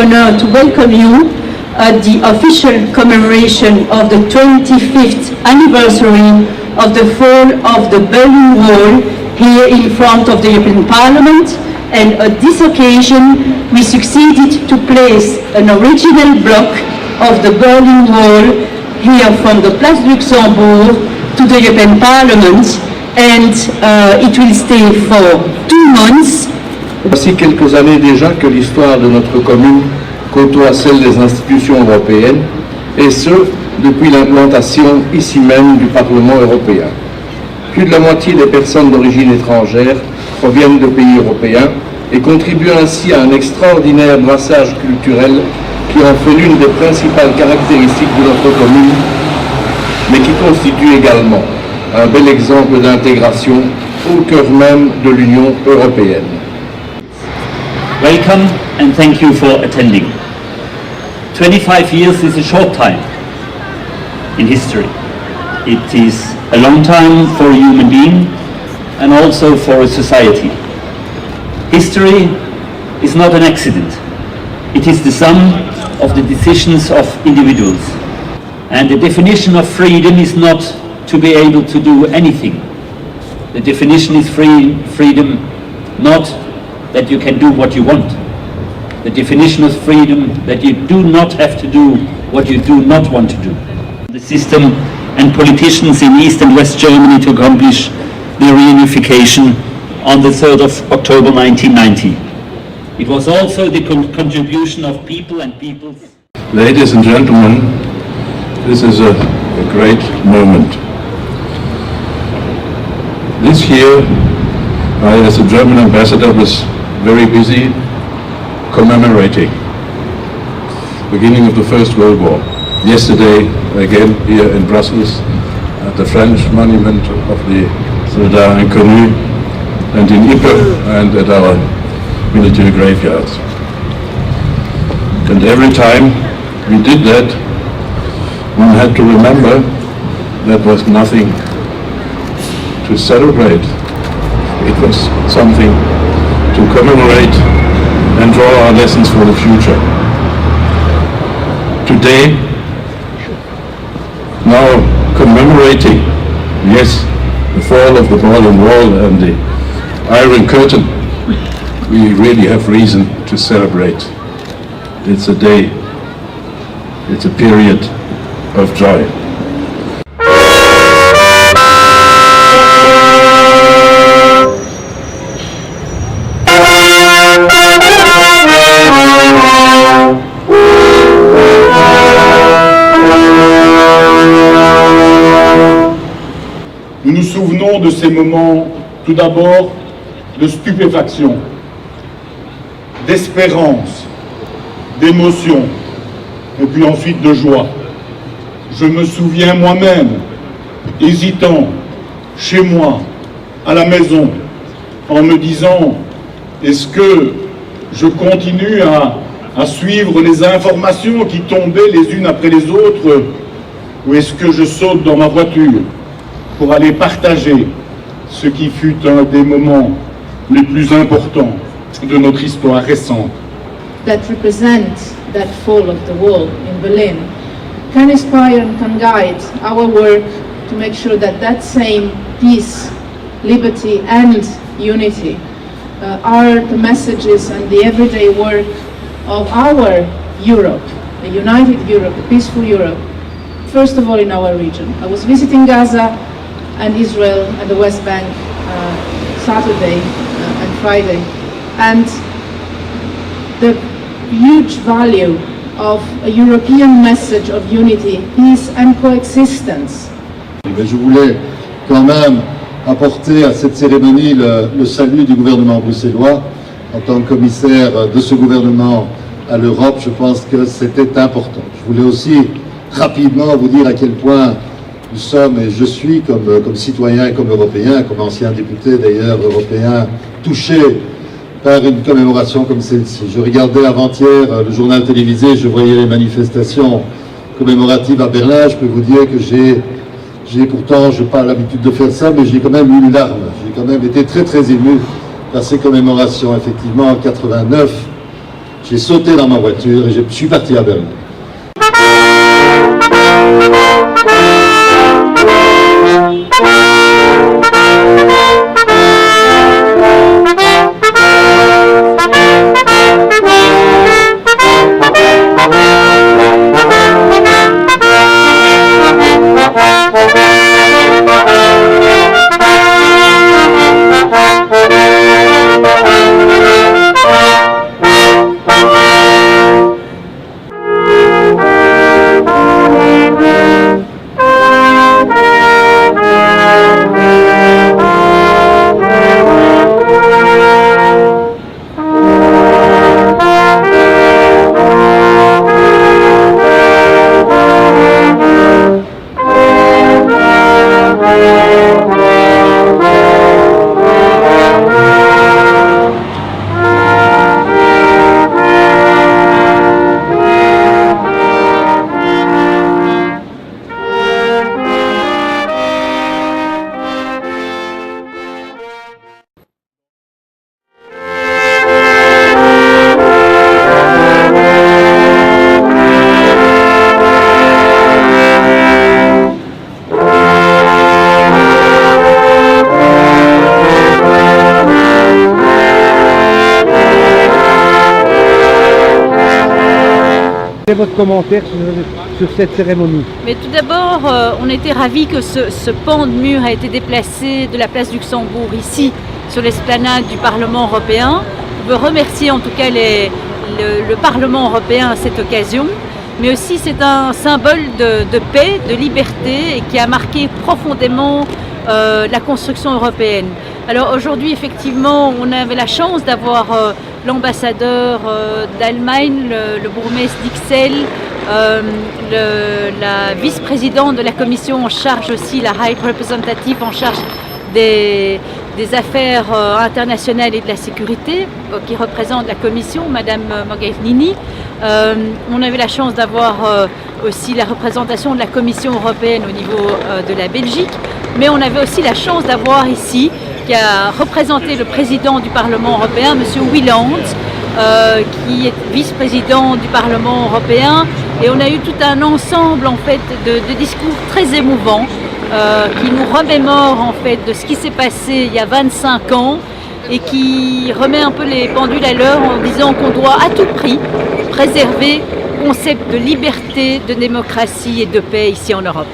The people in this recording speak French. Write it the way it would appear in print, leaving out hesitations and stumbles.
honor to welcome you at the official commemoration of the 25th anniversary of the fall of the Berlin Wall here in front of the European Parliament, and at this occasion we succeeded to place an original block of the Berlin Wall here from the Place Luxembourg to the European Parliament, and it will stay for 2 months. Voici quelques années déjà que l'histoire de notre commune côtoie celle des institutions européennes, et ce, depuis l'implantation ici même du Parlement européen. Plus de la moitié des personnes d'origine étrangère proviennent de pays européens et contribuent ainsi à un extraordinaire brassage culturel qui en fait l'une des principales caractéristiques de notre commune, mais qui constitue également un bel exemple d'intégration au cœur même de l'Union européenne. Welcome and thank you for attending. 25 years is a short time in history. It is a long time for a human being and also for a society. History is not an accident. It is the sum of the decisions of individuals. And the definition of freedom is not to be able to do anything. The definition is freedom, not that you can do what you want. The definition of freedom, that you do not have to do what you do not want to do. The system and politicians in East and West Germany to accomplish the reunification on the 3rd of October 1990. It was also the contribution of people and peoples. Ladies and gentlemen, this is a great moment. This year, I, as a German ambassador, was very busy commemorating the beginning of the First World War. Yesterday, again here in Brussels, at the French monument of the Soldats Inconnus, and in Ypres, and at our military graveyards. And every time we did that, one had to remember that was nothing to celebrate. It was something to commemorate and draw our lessons for the future. Today, now commemorating, yes, the fall of the Berlin Wall and the Iron Curtain, we really have reason to celebrate. It's a day, it's a period of joy. Nous nous souvenons de ces moments, tout d'abord, de stupéfaction, d'espérance, d'émotion, et puis ensuite de joie. Je me souviens moi-même, hésitant, chez moi, à la maison, en me disant, est-ce que je continue à suivre les informations qui tombaient les unes après les autres, ou est-ce que je saute dans ma voiture pour aller partager ce qui fut un des moments les plus importants de notre histoire récente. That represent that fall of the wall in Berlin can inspire and can guide our work to make sure that that same peace, liberty and unity are the messages and the everyday work of our Europe, a united Europe, a peaceful Europe, first of all in our region. I was visiting Gaza and Israel and the West Bank Saturday and Friday, and the huge value of a European message of unity, peace and coexistence. Je voulais quand même apporter à cette cérémonie le salut du gouvernement bruxellois. En tant que commissaire de ce gouvernement à l'Europe, je pense que c'était important. Je voulais aussi rapidement vous dire à quel point nous sommes, et je suis comme citoyen et comme européen, comme ancien député d'ailleurs européen, touché par une commémoration comme celle-ci. Je regardais avant-hier le journal télévisé, je voyais les manifestations commémoratives à Berlin. Je peux vous dire que j'ai pourtant, je n'ai pas l'habitude de faire ça, mais j'ai quand même eu une larme. J'ai quand même été très très ému par ces commémorations. Effectivement, en 89, j'ai sauté dans ma voiture et je suis parti à Berlin. Quel est votre commentaire sur cette cérémonie? Mais tout d'abord, on était ravis que ce pan de mur a été déplacé de la place Luxembourg ici, sur l'esplanade du Parlement européen. On veut remercier en tout cas le Parlement européen à cette occasion, mais aussi c'est un symbole de paix, de liberté et qui a marqué profondément la construction européenne. Alors aujourd'hui, effectivement, on avait la chance d'avoir l'ambassadeur d'Allemagne, le bourgmestre d'Ixelles, la vice-présidente de la commission en charge aussi, la High Representative en charge des affaires internationales et de la sécurité, qui représente la commission, Madame Mogherini. On avait la chance d'avoir aussi la représentation de la Commission européenne au niveau de la Belgique, mais on avait aussi la chance d'avoir ici, qui a représenté le président du Parlement européen, M. Wieland, qui est vice-président du Parlement européen, et on a eu tout un ensemble en fait de discours très émouvants qui nous remémorent en fait de ce qui s'est passé il y a 25 ans et qui remet un peu les pendules à l'heure en disant qu'on doit à tout prix préserver le concept de liberté, de démocratie et de paix ici en Europe.